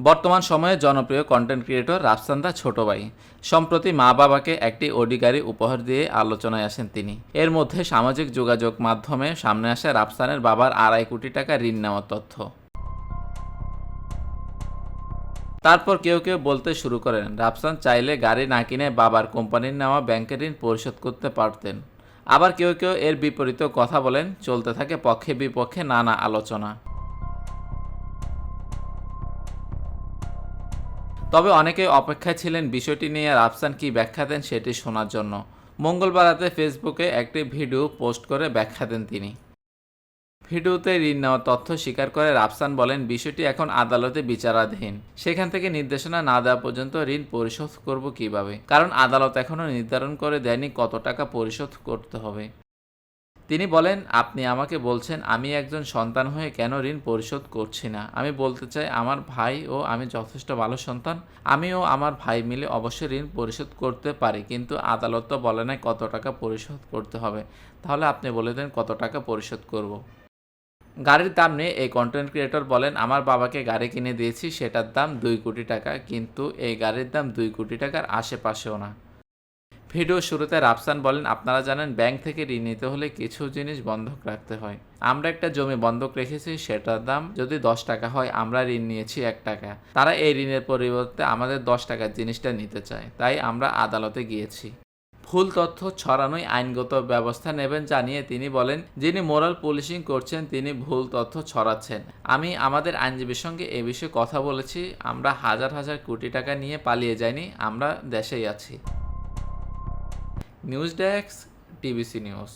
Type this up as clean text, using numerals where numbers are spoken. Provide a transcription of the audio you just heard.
বর্তমান সময়ে জনপ্রিয় কন্টেন্ট ক্রিয়েটর রাফসান দা ছোট ভাই। সম্প্রতি মা বাবাকে একটি অডি গাড়ি উপহার দিয়ে আলোচনায় আসেন তিনি। এর মধ্যে সামাজিক যোগাযোগ মাধ্যমে সামনে আসে রাফসানের বাবার 2.5 কোটি টাকা ঋণ নেওয়ার তথ্য। তারপর কেউ কেউ বলতে শুরু করেন রাফসান চাইলে গাড়ি না কিনে বাবার কোম্পানির নেওয়া ব্যাংকের ঋণ পরিশোধ করতে পারতেন। আবার কেউ কেউ এর বিপরীতেও কথা বলেন। চলতে থাকে পক্ষে বিপক্ষে নানা আলোচনা। তবে অনেকেই অপেক্ষায় ছিলেন বিষয়টি নিয়ে রাফসান কী ব্যাখ্যা দেন সেটি শোনার জন্য। মঙ্গলবার রাতে ফেসবুকে একটি ভিডিও পোস্ট করে ব্যাখ্যা দেন তিনি। ভিডিওতে ঋণ নেওয়ার তথ্য স্বীকার করে রাফসান বলেন, বিষয়টি এখন আদালতে বিচারাধীন। সেখান থেকে নির্দেশনা না দেওয়া পর্যন্ত ঋণ পরিশোধ করব কিভাবে, কারণ আদালত এখনও নির্ধারণ করে দেয়নি কত টাকা পরিশোধ করতে হবে। তিনি বলেন, আপনি আমাকে বলছেন আমি একজন সন্তান হয়ে কেন ঋণ পরিশোধ করছি না। আমি বলতে চাই আমার ভাই ও আমি যথেষ্ট ভালো সন্তান। আমি ও আমার ভাই মিলে অবশ্যই ঋণ পরিশোধ করতে পারি, কিন্তু আদালত তো বলে নাই কত টাকা পরিশোধ করতে হবে। তাহলে আপনি বলে দেন কত টাকা পরিশোধ করব। গাড়ির দাম নিয়ে এই কন্টেন্ট ক্রিয়েটর বলেন, আমার বাবাকে গাড়ি কিনে দিয়েছি, সেটার দাম 2 কোটি টাকা, কিন্তু এই গাড়ির দাম 2 কোটি টাকার আশেপাশেও না। ভিডিও শুরুতে রাফসান বলেন, আপনারা জানেন ব্যাংক থেকে ঋণ নিতে হলে কিছু জিনিস বন্ধক রাখতে হয়। আমরা একটা জমি বন্ধক রেখেছি, সেটার দাম যদি 10 টাকা হয়, আমরা ঋণ নিয়েছি 1 টাকা। তারা এই ঋণের পরিবর্তে আমাদের 10 টাকার জিনিসটা নিতে চায়, তাই আমরা আদালতে গিয়েছি। ভুল তথ্য ছড়ানোই আইনগত ব্যবস্থা নেবেন জানিয়ে তিনি বলেন, যিনি মোরাল পুলিশিং করছেন তিনি ভুল তথ্য ছড়াচ্ছেন। আমি আমাদের আইনজীবীর সঙ্গে এ বিষয়ে কথা বলেছি। আমরা হাজার হাজার কোটি টাকা নিয়ে পালিয়ে যাইনি, আমরা দেশেই আছি। News desk, TBC news.